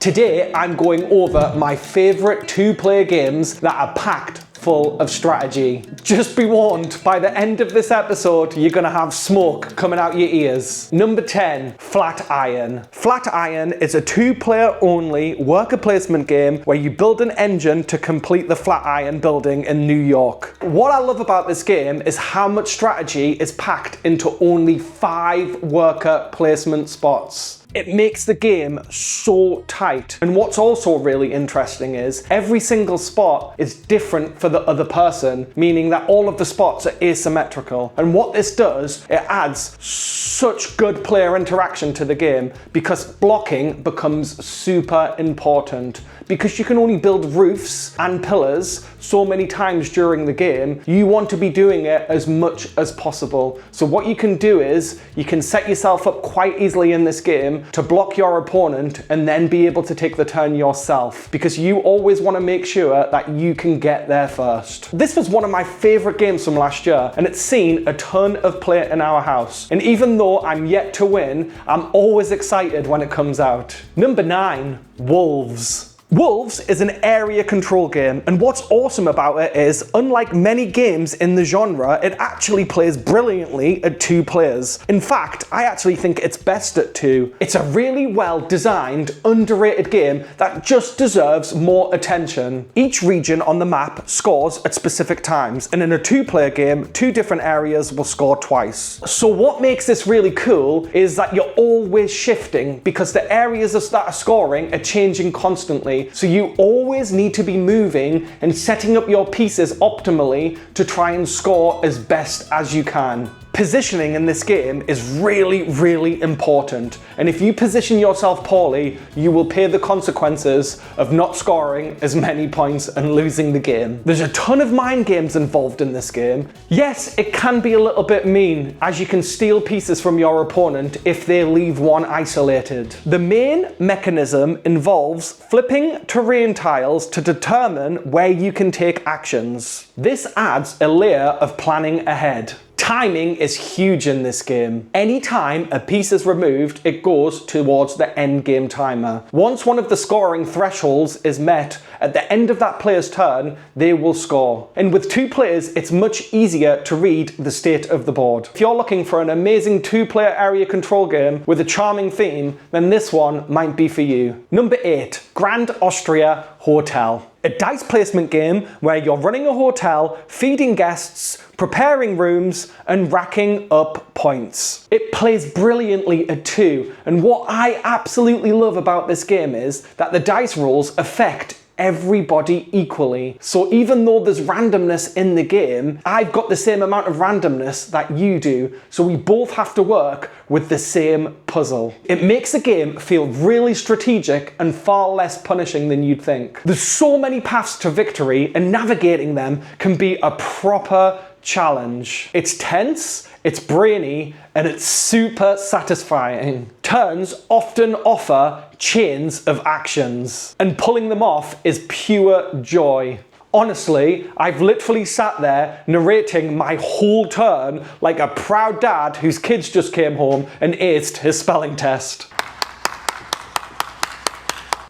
Today, I'm going over my favourite two-player games that are packed full of strategy. Just be warned, by the end of this episode, you're gonna have smoke coming out your ears. Number 10, Flatiron. Flatiron is a two-player only worker placement game where you build an engine to complete the Flatiron building in New York. What I love about this game is how much strategy is packed into only 5 worker placement spots. It makes the game so tight. And what's also really interesting is every single spot is different for the other person, meaning that all of the spots are asymmetrical. And what this does, it adds such good player interaction to the game because blocking becomes super important. Because you can only build roofs and pillars so many times during the game, you want to be doing it as much as possible. So what you can do is, you can set yourself up quite easily in this game to block your opponent and then be able to take the turn yourself. Because you always want to make sure that you can get there first. This was one of my favourite games from last year, and it's seen a ton of play in our house. And even though I'm yet to win, I'm always excited when it comes out. Number 9, Wolves. Wolves is an area control game, and what's awesome about it is, unlike many games in the genre, it actually plays brilliantly at 2 players. In fact, I actually think it's best at 2. It's a really well designed, underrated game that just deserves more attention. Each region on the map scores at specific times, and in a 2-player game, 2 different areas will score twice. So what makes this really cool is that you're always shifting because the areas that are scoring are changing constantly. So you always need to be moving and setting up your pieces optimally to try and score as best as you can. Positioning in this game is really, really important. And if you position yourself poorly, you will pay the consequences of not scoring as many points and losing the game. There's a ton of mind games involved in this game. Yes, it can be a little bit mean, as you can steal pieces from your opponent if they leave one isolated. The main mechanism involves flipping terrain tiles to determine where you can take actions. This adds a layer of planning ahead. Timing is huge in this game. Anytime a piece is removed, it goes towards the end game timer. Once one of the scoring thresholds is met, at the end of that player's turn, they will score. And with 2 players, it's much easier to read the state of the board. If you're looking for an amazing 2-player area control game with a charming theme, then this one might be for you. Number 8, Grand Austria Hotel. A dice placement game where you're running a hotel, feeding guests, preparing rooms, and racking up points. It plays brilliantly at 2, and what I absolutely love about this game is that the dice rolls affect everybody equally. So even though there's randomness in the game, I've got the same amount of randomness that you do, so we both have to work with the same puzzle. It makes the game feel really strategic and far less punishing than you'd think. There's so many paths to victory, and navigating them can be a proper challenge. It's tense, it's brainy, and it's super satisfying. Turns often offer chains of actions, and pulling them off is pure joy. Honestly, I've literally sat there narrating my whole turn like a proud dad whose kids just came home and aced his spelling test.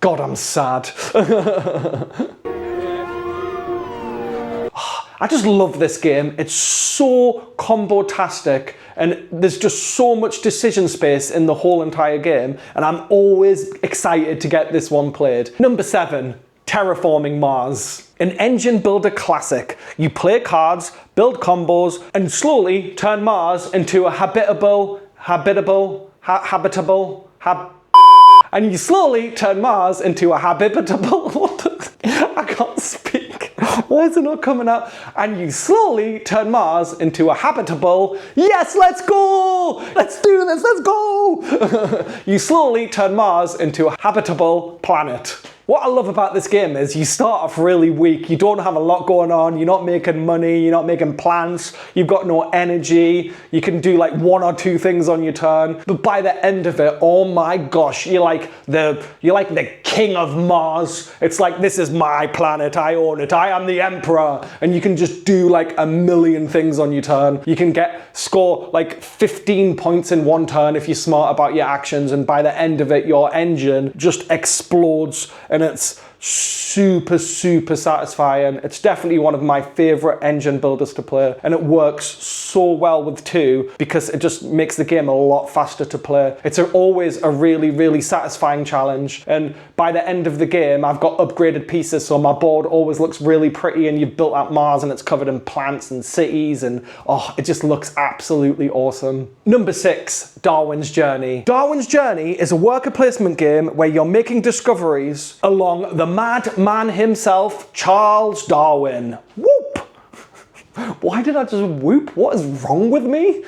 God, I'm sad. I just love this game. It's so combo-tastic, and there's just so much decision space in the whole entire game, and I'm always excited to get this one played. Number 7, Terraforming Mars. An engine builder classic. You play cards, build combos, and slowly turn Mars into a and you slowly turn Mars into a habitable, I can't speak. Why is it not coming out? And you slowly turn Mars into a habitable, yes, let's go! Let's do this, let's go! You slowly turn Mars into a habitable planet. What I love about this game is you start off really weak, you don't have a lot going on, you're not making money, you're not making plans, you've got no energy, you can do like 1 or 2 things on your turn, but by the end of it, oh my gosh, you're like the king of Mars. It's like, this is my planet, I own it, I am the emperor, and you can just do like a million things on your turn. You can score like 15 points in 1 turn if you're smart about your actions, and by the end of it, your engine just explodes, and it's super satisfying. It's definitely one of my favorite engine builders to play, and it works so well with 2 because it just makes the game a lot faster to play. It's always a really satisfying challenge, and by the end of the game I've got upgraded pieces, so my board always looks really pretty, and you've built out Mars and it's covered in plants and cities, and oh, it just looks absolutely awesome. Number 6, Darwin's Journey. Darwin's Journey is a worker placement game where you're making discoveries along the madman himself, Charles Darwin. Whoop! Why did I just whoop? What is wrong with me?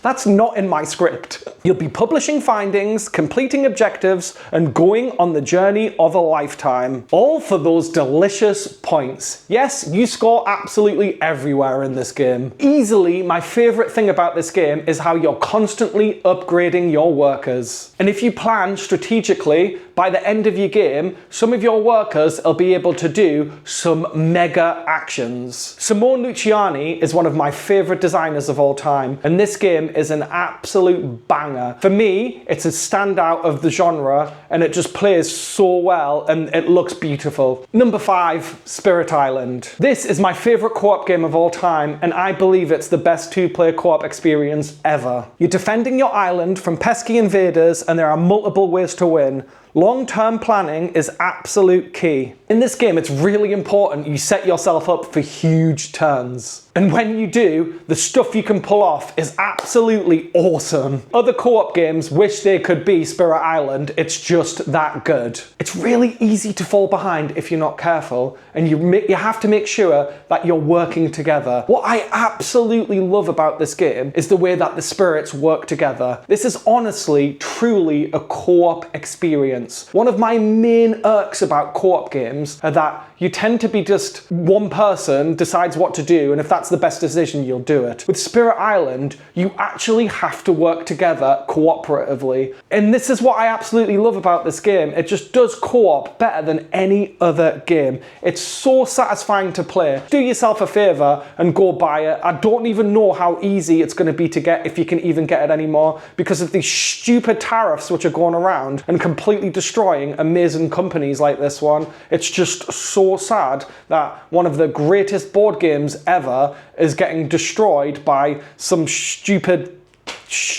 That's not in my script. You'll be publishing findings, completing objectives, and going on the journey of a lifetime. All for those delicious points. Yes, you score absolutely everywhere in this game. Easily, my favorite thing about this game is how you're constantly upgrading your workers. And if you plan strategically, by the end of your game, some of your workers will be able to do some mega actions. Simone Luciani is one of my favorite designers of all time, and this game is an absolute banger. For me, it's a standout of the genre, and it just plays so well, and it looks beautiful. Number 5, Spirit Island. This is my favorite co-op game of all time, and I believe it's the best 2-player co-op experience ever. You're defending your island from pesky invaders, and there are multiple ways to win. Long-term planning is absolute key. In this game, it's really important you set yourself up for huge turns. And when you do, the stuff you can pull off is absolutely awesome. Other co-op games wish they could be Spirit Island, it's just that good. It's really easy to fall behind if you're not careful, and you have to make sure that you're working together. What I absolutely love about this game is the way that the spirits work together. This is honestly, truly a co-op experience. One of my main irks about co-op games are that you tend to be just one person decides what to do, and if that's the best decision, you'll do it. With Spirit Island, you actually have to work together cooperatively. And this is what I absolutely love about this game. It just does co-op better than any other game. It's so satisfying to play. Do yourself a favor and go buy it. I don't even know how easy it's going to be to get, if you can even get it anymore, because of these stupid tariffs which are going around and completely destroying amazing companies like this one. It's just so sad that one of the greatest board games ever is getting destroyed by some stupid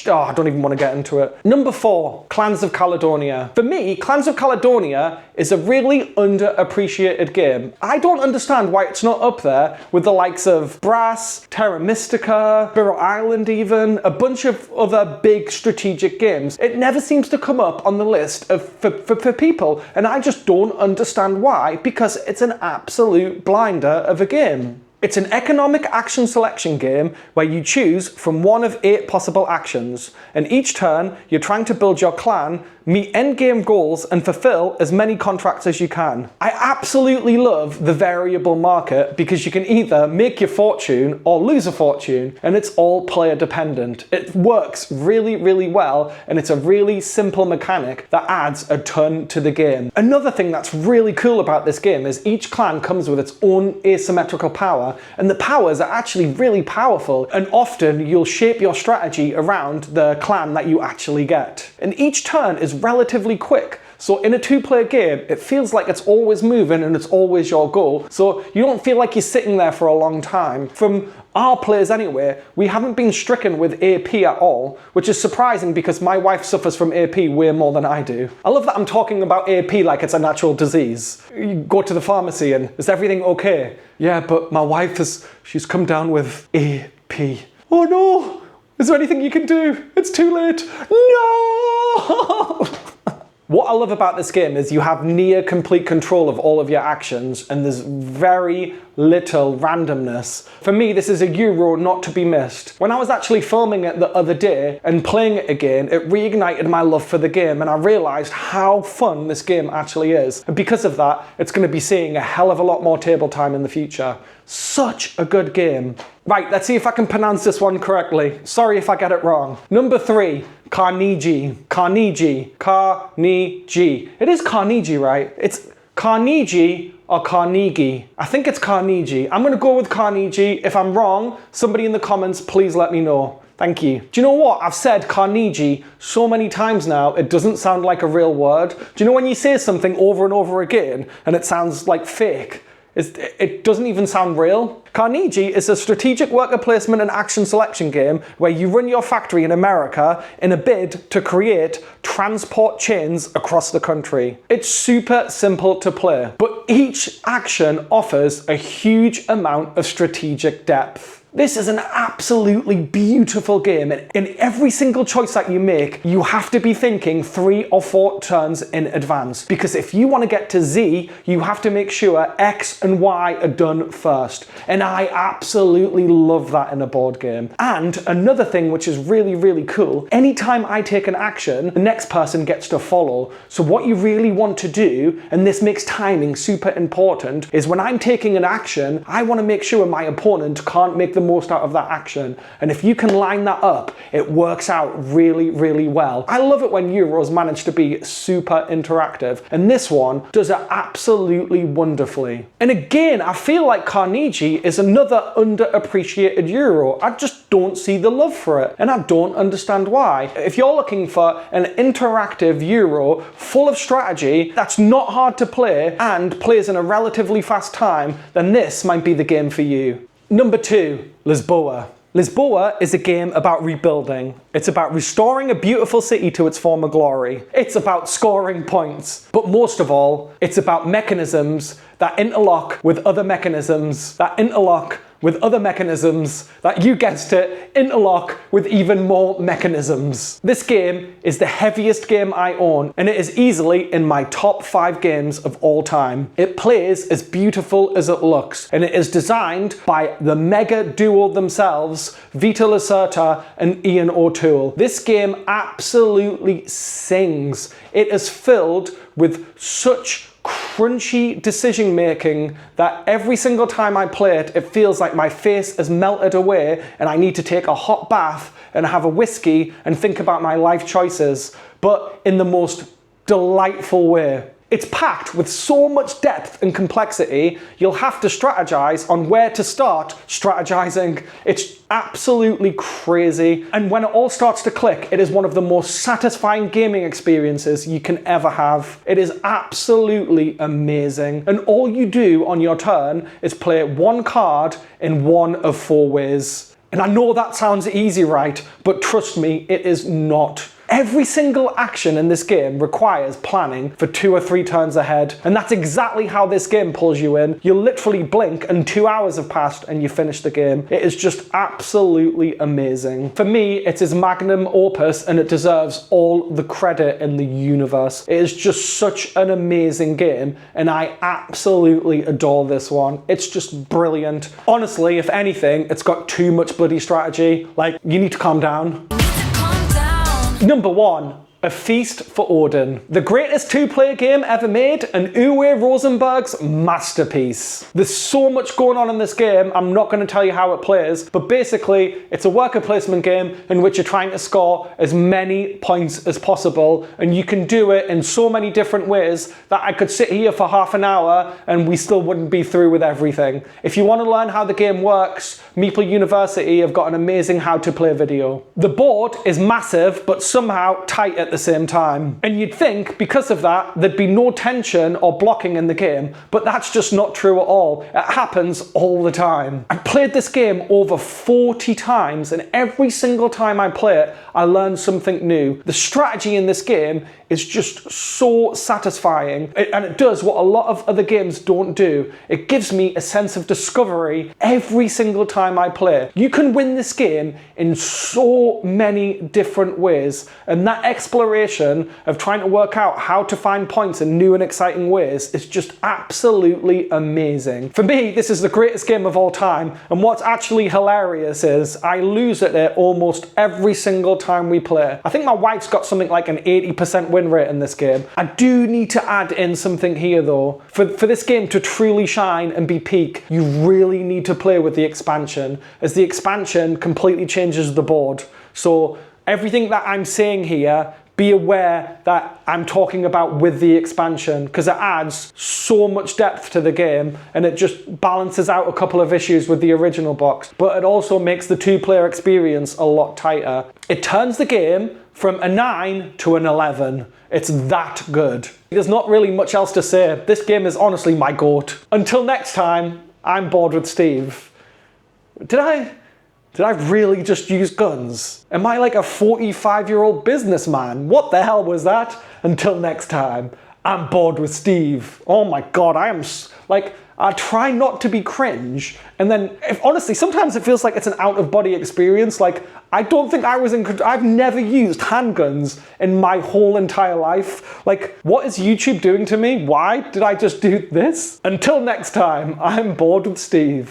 I don't even want to get into it. Number 4, Clans of Caledonia. For me, Clans of Caledonia is a really underappreciated game. I don't understand why it's not up there with the likes of Brass, Terra Mystica, Spirit Island even, a bunch of other big strategic games. It never seems to come up on the list for people, and I just don't understand why, because it's an absolute blinder of a game. It's an economic action selection game where you choose from one of 8 possible actions, and each turn you're trying to build your clan, meet endgame goals, and fulfill as many contracts as you can. I absolutely love the variable market because you can either make your fortune or lose a fortune, and it's all player dependent. It works really well, and it's a really simple mechanic that adds a ton to the game. Another thing that's really cool about this game is each clan comes with its own asymmetrical power, and the powers are actually really powerful, and often you'll shape your strategy around the clan that you actually get. And each turn is relatively quick, so in a 2-player game it feels like it's always moving and it's always your goal, so you don't feel like you're sitting there for a long time. From our players anyway, we haven't been stricken with AP at all, which is surprising because my wife suffers from AP way more than I do. I love that I'm talking about AP like it's a natural disease. You go to the pharmacy and, is everything okay? Yeah, but my wife she's come down with AP. Oh no! Is there anything you can do? It's too late. No! What I love about this game is you have near complete control of all of your actions, and there's very little randomness. For me, this is a Euro not to be missed. When I was actually filming it the other day and playing it again, it reignited my love for the game, and I realized how fun this game actually is. And because of that, it's going to be seeing a hell of a lot more table time in the future. Such a good game. Right, let's see if I can pronounce this one correctly. Sorry if I get it wrong. Number 3, Carnegie. Carnegie. Carnegie. It is Carnegie, right? It's Carnegie or Carnegie. I think it's Carnegie. I'm going to go with Carnegie. If I'm wrong, somebody in the comments, please let me know. Thank you. Do you know what? I've said Carnegie so many times now, it doesn't sound like a real word. Do you know when you say something over and over again and it sounds like fake? It doesn't even sound real. Carnegie is a strategic worker placement and action selection game where you run your factory in America in a bid to create transport chains across the country. It's super simple to play, but each action offers a huge amount of strategic depth. This is an absolutely beautiful game, and in every single choice that you make, you have to be thinking 3 or 4 turns in advance. Because if you want to get to Z, you have to make sure X and Y are done first. And I absolutely love that in a board game. And another thing which is really, really cool, anytime I take an action, the next person gets to follow. So what you really want to do, and this makes timing super important, is when I'm taking an action, I want to make sure my opponent can't make the most out of that action. And if you can line that up, it works out really, really well. I love it when Euros manage to be super interactive, and this one does it absolutely wonderfully. And again, I feel like Carnegie is another underappreciated Euro. I just don't see the love for it, and I don't understand why. If you're looking for an interactive Euro full of strategy that's not hard to play and plays in a relatively fast time, then this might be the game for you. Number 2, Lisboa. Lisboa is a game about rebuilding. It's about restoring a beautiful city to its former glory. It's about scoring points. But most of all, it's about mechanisms that interlock with other mechanisms that interlock with other mechanisms that, you guessed it, interlock with even more mechanisms. This game is the heaviest game I own, and it is easily in my top 5 games of all time. It plays as beautiful as it looks, and it is designed by the mega duo themselves, Vita Lacerta and Ian O'Toole. This game absolutely sings. It is filled with such crunchy decision making that every single time I play it, it feels like my face has melted away and I need to take a hot bath and have a whiskey and think about my life choices, but in the most delightful way. It's packed with so much depth and complexity, you'll have to strategize on where to start strategizing. It's absolutely crazy. And when it all starts to click, it is one of the most satisfying gaming experiences you can ever have. It is absolutely amazing. And all you do on your turn is play 1 card in one of 4 ways. And I know that sounds easy, right? But trust me, it is not. Every single action in this game requires planning for 2 or 3 turns ahead, and that's exactly how this game pulls you in. You literally blink and 2 hours have passed and you finish the game. It is just absolutely amazing. For me, it's his magnum opus, and it deserves all the credit in the universe. It is just such an amazing game, and I absolutely adore this one. It's just brilliant. Honestly, if anything, it's got too much bloody strategy. Like, you need to calm down. Number 1, A Feast for Odin. The greatest 2-player game ever made, and Uwe Rosenberg's masterpiece. There's so much going on in this game, I'm not going to tell you how it plays, but basically it's a worker placement game in which you're trying to score as many points as possible, and you can do it in so many different ways that I could sit here for half an hour and we still wouldn't be through with everything. If you want to learn how the game works, Meeple University have got an amazing how to play video. The board is massive, but somehow tight at the same time. And you'd think because of that there'd be no tension or blocking in the game, but that's just not true at all. It happens all the time. I've played this game over 40 times, and every single time I play it, I learn something new. The strategy in this game is just so satisfying, and it does what a lot of other games don't do. It gives me a sense of discovery every single time I play. You can win this game in so many different ways, and that exploration exploration of trying to work out how to find points in new and exciting ways is just absolutely amazing. For me, this is the greatest game of all time, and what's actually hilarious is I lose at it almost every single time we play. I think my wife's got something like an 80% win rate in this game. I do need to add in something here though. For this game to truly shine and be peak, you really need to play with the expansion, as the expansion completely changes the board. So everything that I'm saying here, be aware that I'm talking about with the expansion, because it adds so much depth to the game and it just balances out a couple of issues with the original box, but it also makes the two-player experience a lot tighter. It turns the game from a 9 to an 11. It's that good. There's not really much else to say. This game is honestly my GOAT. Until next time, I'm Bored with Steve. Did I really just use guns? Am I like a 45-year-old businessman? What the hell was that? Until next time, I'm Bored with Steve. Oh my God, I try not to be cringe. And then, honestly, sometimes it feels like it's an out-of-body experience. Like, I don't think I was in control. I've never used handguns in my whole entire life. Like, what is YouTube doing to me? Why did I just do this? Until next time, I'm Bored with Steve.